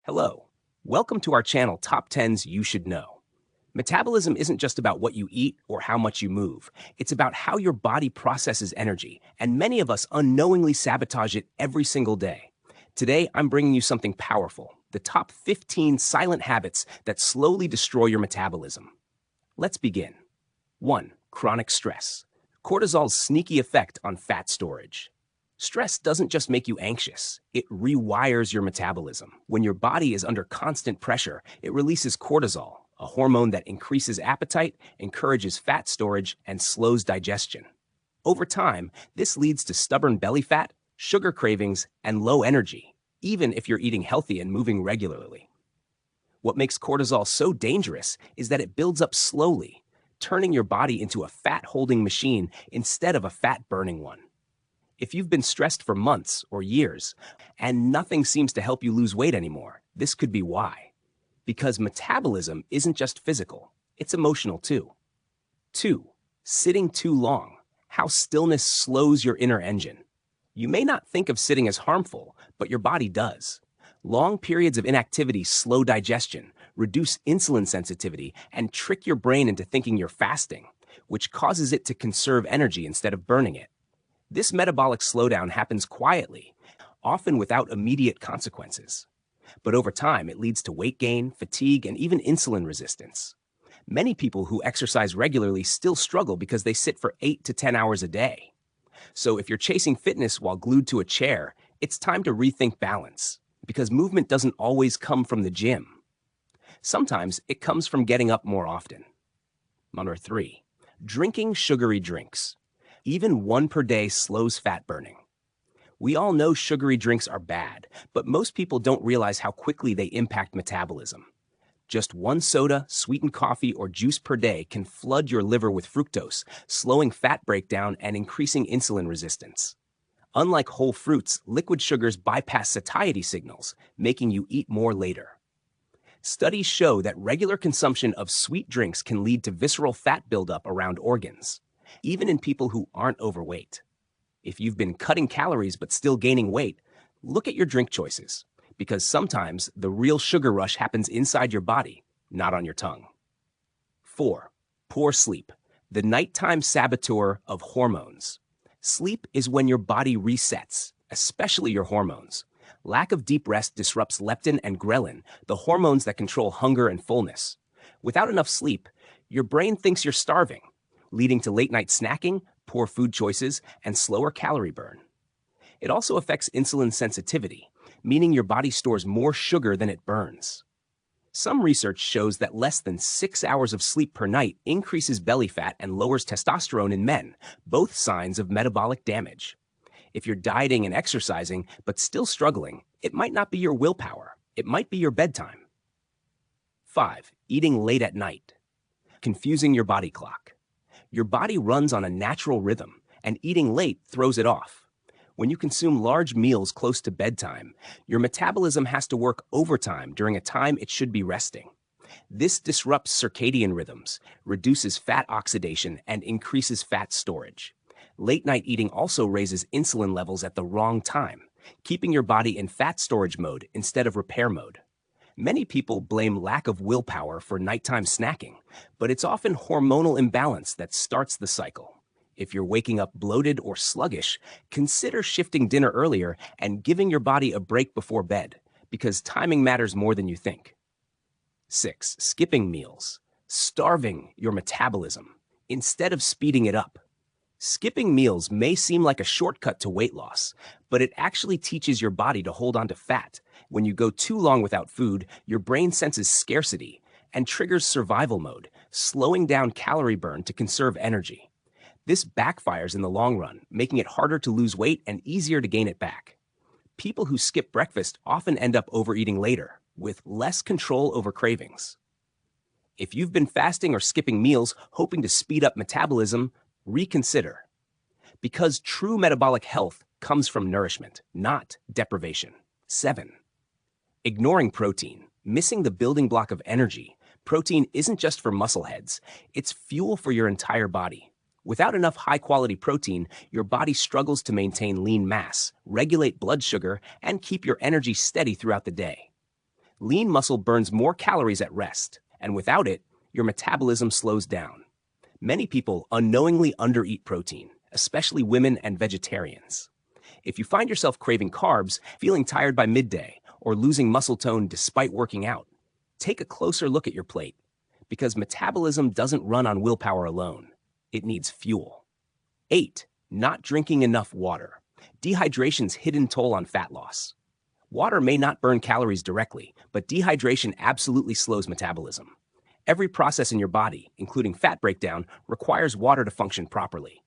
Hello. Welcome to our channel Top 10s You Should Know. Metabolism isn't just about what you eat or how much you move. It's about how your body processes energy, and many of us unknowingly sabotage it every single day. Today, I'm bringing you something powerful, the top 15 silent habits that slowly destroy your metabolism. Let's begin. 1. Chronic stress. Cortisol's sneaky effect on fat storage. Stress doesn't just make you anxious, it rewires your metabolism. When your body is under constant pressure, it releases cortisol, a hormone that increases appetite, encourages fat storage, and slows digestion. Over time, this leads to stubborn belly fat, sugar cravings, and low energy, even if you're eating healthy and moving regularly. What makes cortisol so dangerous is that it builds up slowly, turning your body into a fat-holding machine instead of a fat-burning one. If you've been stressed for months or years and nothing seems to help you lose weight anymore, this could be why. Because metabolism isn't just physical, it's emotional too. 2. Sitting too long. How stillness slows your inner engine. You may not think of sitting as harmful, but your body does. Long periods of inactivity slow digestion, reduce insulin sensitivity, and trick your brain into thinking you're fasting, which causes it to conserve energy instead of burning it. This metabolic slowdown happens quietly, often without immediate consequences. But over time, it leads to weight gain, fatigue, and even insulin resistance. Many people who exercise regularly still struggle because they sit for 8 to 10 hours a day. So if you're chasing fitness while glued to a chair, it's time to rethink balance, because movement doesn't always come from the gym. Sometimes it comes from getting up more often. Number 3, drinking sugary drinks. Even one per day slows fat burning. We all know sugary drinks are bad, but most people don't realize how quickly they impact metabolism. Just one soda, sweetened coffee, or juice per day can flood your liver with fructose, slowing fat breakdown and increasing insulin resistance. Unlike whole fruits, liquid sugars bypass satiety signals, making you eat more later. Studies show that regular consumption of sweet drinks can lead to visceral fat buildup around organs, even in people who aren't overweight. If you've been cutting calories but still gaining weight, look at your drink choices, because sometimes the real sugar rush happens inside your body, not on your tongue. 4. Poor sleep, the nighttime saboteur of hormones. Sleep is when your body resets, especially your hormones. Lack of deep rest disrupts leptin and ghrelin, the hormones that control hunger and fullness. Without enough sleep, your brain thinks you're starving, leading to late-night snacking, poor food choices, and slower calorie burn. It also affects insulin sensitivity, meaning your body stores more sugar than it burns. Some research shows that less than 6 hours of sleep per night increases belly fat and lowers testosterone in men, both signs of metabolic damage. If you're dieting and exercising but still struggling, it might not be your willpower, it might be your bedtime. 5. Eating late at night. Confusing your body clock. Your body runs on a natural rhythm, and eating late throws it off. When you consume large meals close to bedtime, your metabolism has to work overtime during a time it should be resting. This disrupts circadian rhythms, reduces fat oxidation, and increases fat storage. Late-night eating also raises insulin levels at the wrong time, keeping your body in fat storage mode instead of repair mode. Many people blame lack of willpower for nighttime snacking, but it's often hormonal imbalance that starts the cycle. If you're waking up bloated or sluggish, consider shifting dinner earlier and giving your body a break before bed, because timing matters more than you think. 6. Skipping meals. Starving your metabolism instead of speeding it up. Skipping meals may seem like a shortcut to weight loss, but it actually teaches your body to hold on to fat. When you go too long without food, your brain senses scarcity and triggers survival mode, slowing down calorie burn to conserve energy. This backfires in the long run, making it harder to lose weight and easier to gain it back. People who skip breakfast often end up overeating later, with less control over cravings. If you've been fasting or skipping meals hoping to speed up metabolism, reconsider. Because true metabolic health comes from nourishment, not deprivation. 7. Ignoring protein, missing the building block of energy. Protein isn't just for muscle heads, it's fuel for your entire body. Without enough high-quality protein, your body struggles to maintain lean mass, regulate blood sugar, and keep your energy steady throughout the day. Lean muscle burns more calories at rest, and without it, your metabolism slows down. Many people unknowingly undereat protein, especially women and vegetarians. If you find yourself craving carbs, feeling tired by midday, or losing muscle tone despite working out, take a closer look at your plate, because metabolism doesn't run on willpower alone. It needs fuel. 8. Not drinking enough water. Dehydration's hidden toll on fat loss. Water may not burn calories directly, but dehydration absolutely slows metabolism. Every process in your body, including fat breakdown, requires water to function properly.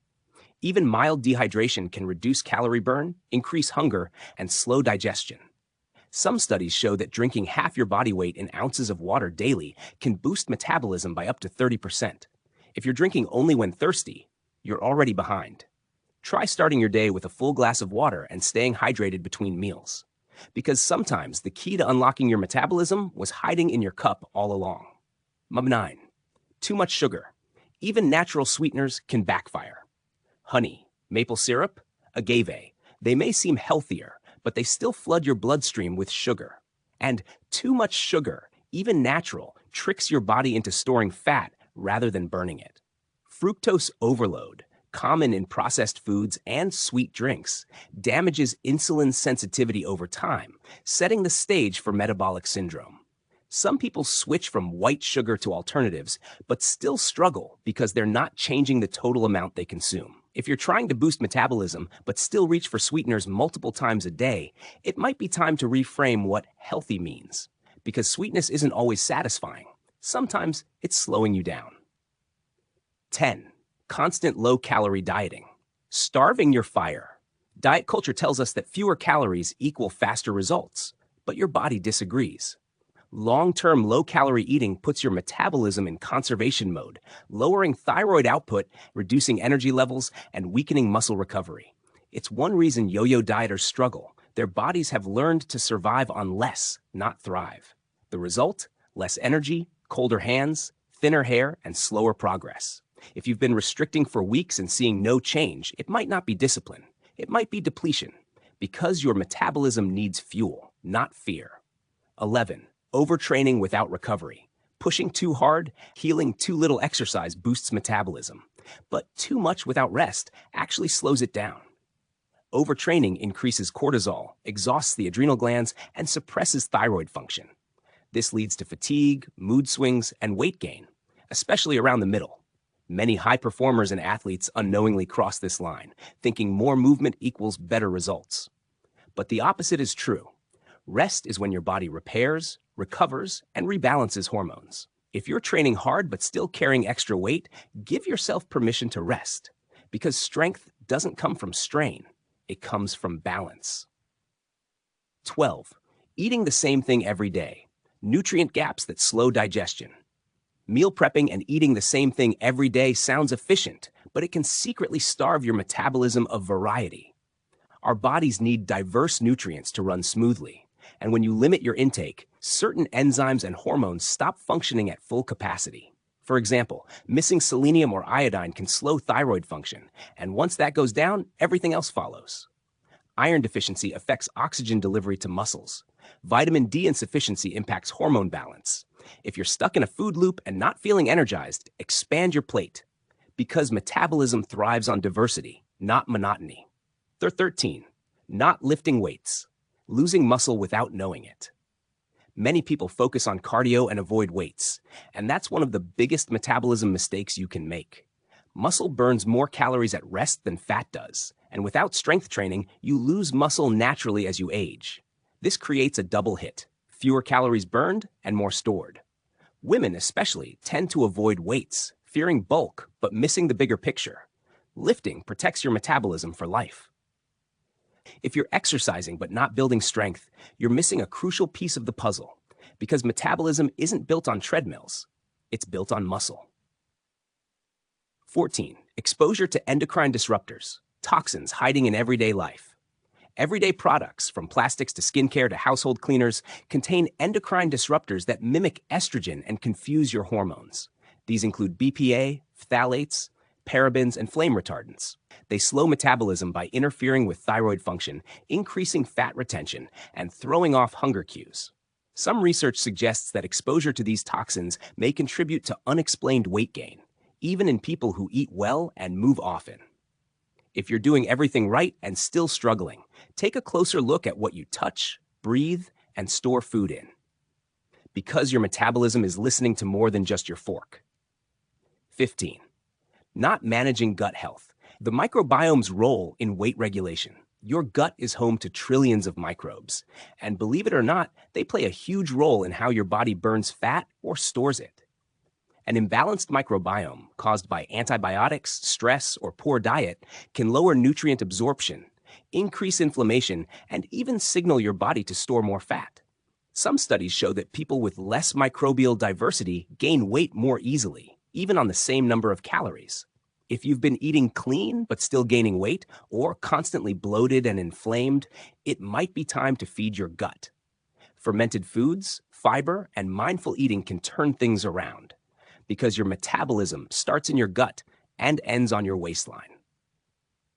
Even mild dehydration can reduce calorie burn, increase hunger, and slow digestion. Some studies show that drinking half your body weight in ounces of water daily can boost metabolism by up to 30%. If you're drinking only when thirsty, you're already behind. Try starting your day with a full glass of water and staying hydrated between meals. Because sometimes the key to unlocking your metabolism was hiding in your cup all along. 9. Too much sugar. Even natural sweeteners can backfire. Honey, maple syrup, agave, they may seem healthier, but they still flood your bloodstream with sugar. And too much sugar, even natural, tricks your body into storing fat rather than burning it. Fructose overload, common in processed foods and sweet drinks, damages insulin sensitivity over time, setting the stage for metabolic syndrome. Some people switch from white sugar to alternatives, but still struggle because they're not changing the total amount they consume. If you're trying to boost metabolism but still reach for sweeteners multiple times a day, it might be time to reframe what healthy means. Because sweetness isn't always satisfying. Sometimes it's slowing you down. 10. Constant low-calorie dieting. Starving your fire. Diet culture tells us that fewer calories equal faster results, but your body disagrees. Long-term low-calorie eating puts your metabolism in conservation mode, lowering thyroid output, reducing energy levels, and weakening muscle recovery. It's one reason yo-yo dieters struggle. Their bodies have learned to survive on less, not thrive. The result? Less energy, colder hands, thinner hair, and slower progress. If you've been restricting for weeks and seeing no change, it might not be discipline. It might be depletion, because your metabolism needs fuel, not fear. 11. Overtraining without recovery. Pushing too hard, healing too little exercise boosts metabolism, but too much without rest actually slows it down. Overtraining increases cortisol, exhausts the adrenal glands, and suppresses thyroid function. This leads to fatigue, mood swings, and weight gain, especially around the middle. Many high performers and athletes unknowingly cross this line, thinking more movement equals better results. But the opposite is true. Rest is when your body repairs, recovers, and rebalances hormones. If you're training hard but still carrying extra weight, give yourself permission to rest, because strength doesn't come from strain, it comes from balance. 12. Eating the same thing every day. Nutrient gaps that slow digestion. Meal prepping and eating the same thing every day sounds efficient, but it can secretly starve your metabolism of variety. Our bodies need diverse nutrients to run smoothly. And when you limit your intake, certain enzymes and hormones stop functioning at full capacity. For example, missing selenium or iodine can slow thyroid function, and once that goes down, everything else follows. Iron deficiency affects oxygen delivery to muscles. Vitamin D insufficiency impacts hormone balance. If you're stuck in a food loop and not feeling energized, expand your plate, because metabolism thrives on diversity, not monotony. 13. Not lifting weights. Losing muscle without knowing it. Many people focus on cardio and avoid weights, and that's one of the biggest metabolism mistakes you can make. Muscle burns more calories at rest than fat does, and without strength training, you lose muscle naturally as you age. This creates a double hit: fewer calories burned and more stored. Women especially tend to avoid weights, fearing bulk but missing the bigger picture. Lifting protects your metabolism for life. If you're exercising but not building strength, you're missing a crucial piece of the puzzle, because metabolism isn't built on treadmills, it's built on muscle. 14. Exposure to endocrine disruptors, toxins hiding in everyday life. Everyday products, from plastics to skincare to household cleaners, contain endocrine disruptors that mimic estrogen and confuse your hormones. These include BPA, phthalates, parabens, and flame retardants. They slow metabolism by interfering with thyroid function, increasing fat retention, and throwing off hunger cues. Some research suggests that exposure to these toxins may contribute to unexplained weight gain, even in people who eat well and move often. If you're doing everything right and still struggling, take a closer look at what you touch, breathe, and store food in. Because your metabolism is listening to more than just your fork. 15. Not managing gut health. The microbiome's role in weight regulation. Your gut is home to trillions of microbes, and believe it or not, they play a huge role in how your body burns fat or stores it. An imbalanced microbiome caused by antibiotics, stress, or poor diet can lower nutrient absorption, increase inflammation, and even signal your body to store more fat. Some studies show that people with less microbial diversity gain weight more easily, even on the same number of calories. If you've been eating clean but still gaining weight, or constantly bloated and inflamed, it might be time to feed your gut. Fermented foods, fiber, and mindful eating can turn things around, because your metabolism starts in your gut and ends on your waistline.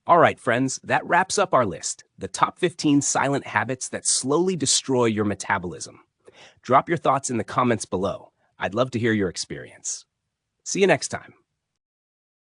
All right, friends, that wraps up our list, the top 15 silent habits that slowly destroy your metabolism. Drop your thoughts in the comments below. I'd love to hear your experience. See you next time.